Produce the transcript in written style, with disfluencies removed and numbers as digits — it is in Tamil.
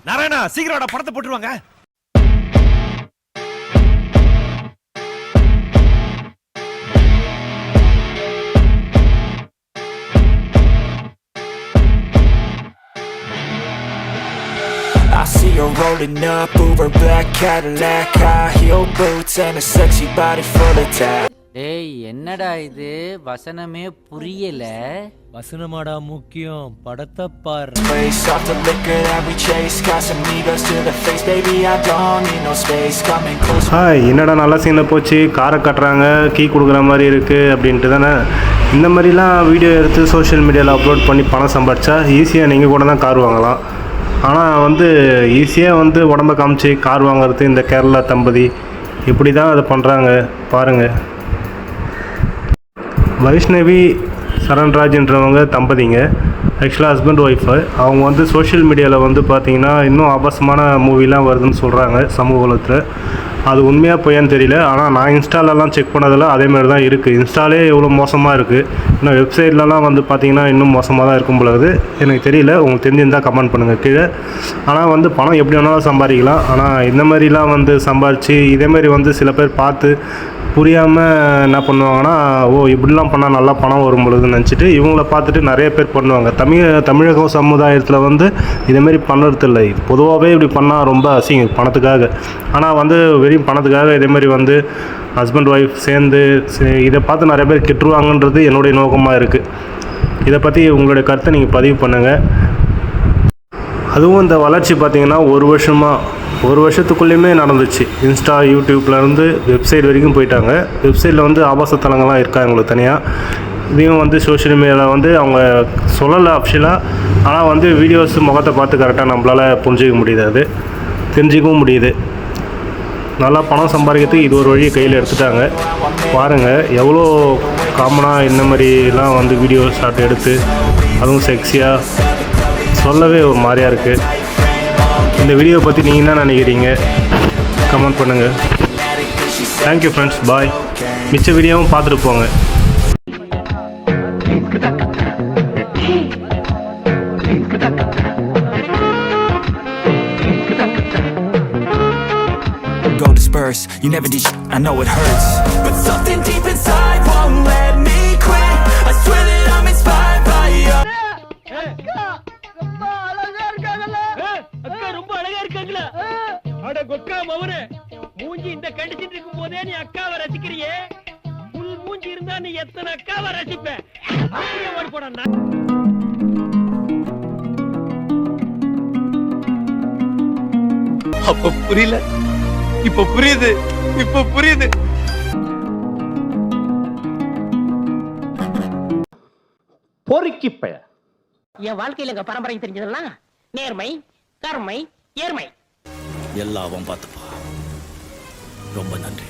நாராயணா சீக்கிரம் படத்தை போட்டுருவாங்க. I see her rolling up, Uber black Cadillac, high heel boots and a sexy body full of tat. டேய் என்னடா இது வசனமே புரியல. வசனமாடா முக்கியம், படத்தை பாரு. Face off the liquor that we chase, got some egos to the face, baby I don't need no space, coming close. Hi, என்னடா நல்ல சீனை போச்சு, காரை கட்டுறாங்க, கீ கொடுக்குற மாதிரி இருக்குது அப்படின்ட்டு தானே. இந்த மாதிரிலாம் வீடியோ எடுத்து சோஷியல் மீடியாவில் அப்லோட் பண்ணி பணம் சம்பாதிச்சா ஈஸியாக நீங்கள் கூட தான் கார் வாங்கலாம். ஆனால் ஈஸியாக உடம்ப காமிச்சு கார் வாங்குறது இந்த கேரளா தம்பதி இப்படி தான் அதை பண்ணுறாங்க பாருங்கள். வைஷ்ணவி சரண்ராஜ்ன்றவங்க தம்பதிங்க, ஆக்சுவலாக ஹஸ்பண்ட் ஒய்ஃபு. அவங்க சோஷியல் மீடியாவில் பார்த்தீங்கன்னா இன்னும் ஆபாசமான மூவிலாம் வருதுன்னு சொல்கிறாங்க சமூகத்தில். அது உண்மையாக போயான்னு தெரியல. ஆனால் நான் இன்ஸ்டாலெலாம் செக் பண்ணதில் அதேமாதிரி தான் இருக்குது. இன்ஸ்டாலே எவ்வளோ மோசமாக இருக்குது, இன்னும் வெப்சைட்லலாம் பார்த்தீங்கன்னா இன்னும் மோசமாக தான் இருக்கும் பொழுது. எனக்கு தெரியல, உங்களுக்கு தெரிஞ்சிருந்தால் கமெண்ட் பண்ணுங்கள் கீழே. ஆனால் பணம் எப்படி வேணாலும் சம்பாதிக்கலாம். ஆனால் இந்த மாதிரிலாம் சம்பாதிச்சு இதேமாரி சில பேர் பார்த்து புரியாமல் என்ன பண்ணுவாங்கன்னா, ஓ இப்படிலாம் பண்ணால் நல்லா பணம் வரும் பொழுதுன்னு நினச்சிட்டு இவங்கள பார்த்துட்டு நிறைய பேர் பண்ணுவாங்க. தமிழக சமுதாயத்தில் இதேமாரி பண்ணுறது இல்லை. பொதுவாகவே இப்படி பண்ணால் ரொம்ப அசிங்கம் பணத்துக்காக. ஆனால் வெறும் பணத்துக்காக இதேமாரி ஹஸ்பண்ட் ஒய்ஃப் சேர்ந்து இதை பார்த்து நிறைய பேர் கெட்டுருவாங்கன்றது என்னுடைய நோக்கமாக இருக்குது. இதை பற்றி உங்களுடைய கருத்தை நீங்கள் பதிவு பண்ணுங்கள். அதுவும் இந்த வளர்ச்சி பார்த்திங்கன்னா ஒரு வருஷத்துக்குள்ளேயுமே நடந்துச்சு. இன்ஸ்டா யூடியூப்லேருந்து வெப்சைட் வரைக்கும் போயிட்டாங்க. வெப்சைட்டில் ஆபாச தலங்கள்லாம் இருக்காங்க உங்களுக்கு தனியாக. இதையும் சோஷியல் மீடியாவில் அவங்க சொல்லலை அஃபிஷியலாக. ஆனால் வீடியோஸ் முகத்தை பார்த்து கரெக்டாக நம்மளால் புரிஞ்சிக்க முடியுது, அது தெரிஞ்சிக்கவும் முடியுது. நல்லா பணம் சம்பாதிக்கிறதுக்கு இது ஒரு வழியை கையில் எடுத்துட்டாங்க. பாருங்கள் எவ்வளோ காமனாக இந்த மாதிரிலாம் வீடியோ ஷாட் எடுத்து அதுவும் செக்ஸியாக சொல்லவே ஒரு மாதிரியாக இருக்குது. இந்த வீடியோ பற்றி நீங்கள் என்ன நினைக்கிறீங்க கமெண்ட் பண்ணுங்கள். தேங்க்யூ ஃப்ரெண்ட்ஸ், பாய். மிச்ச வீடியோவும் பார்த்துட்டு போங்க. Go disperse, you never did I know it hurts, but something deep inside won't let me quit. I swear that I'm inspired by you. ரொம்ப அழகா இருக்காங்களா? அட கொக்கா மவனே, மூஞ்சி இந்த கண்டிஷன் இருக்கும் போதே நீ அக்காவை ரசிக்கிறியே, புல் மூஞ்சி இருந்தா நீ எத்தனை அக்காவை ரசிப்ப? அப்படியே ஓடி போடா. அப்ப புரியல, இப்ப புரியுது. பொறுக்கி பெய என் வாழ்க்கையில எங்க பரம்பரை தெரிஞ்சதெல்லாம் நேர்மை, கருமை, ஏர்மை எல்லாம் பார்த்துப்பா. ரொம்ப நன்றி.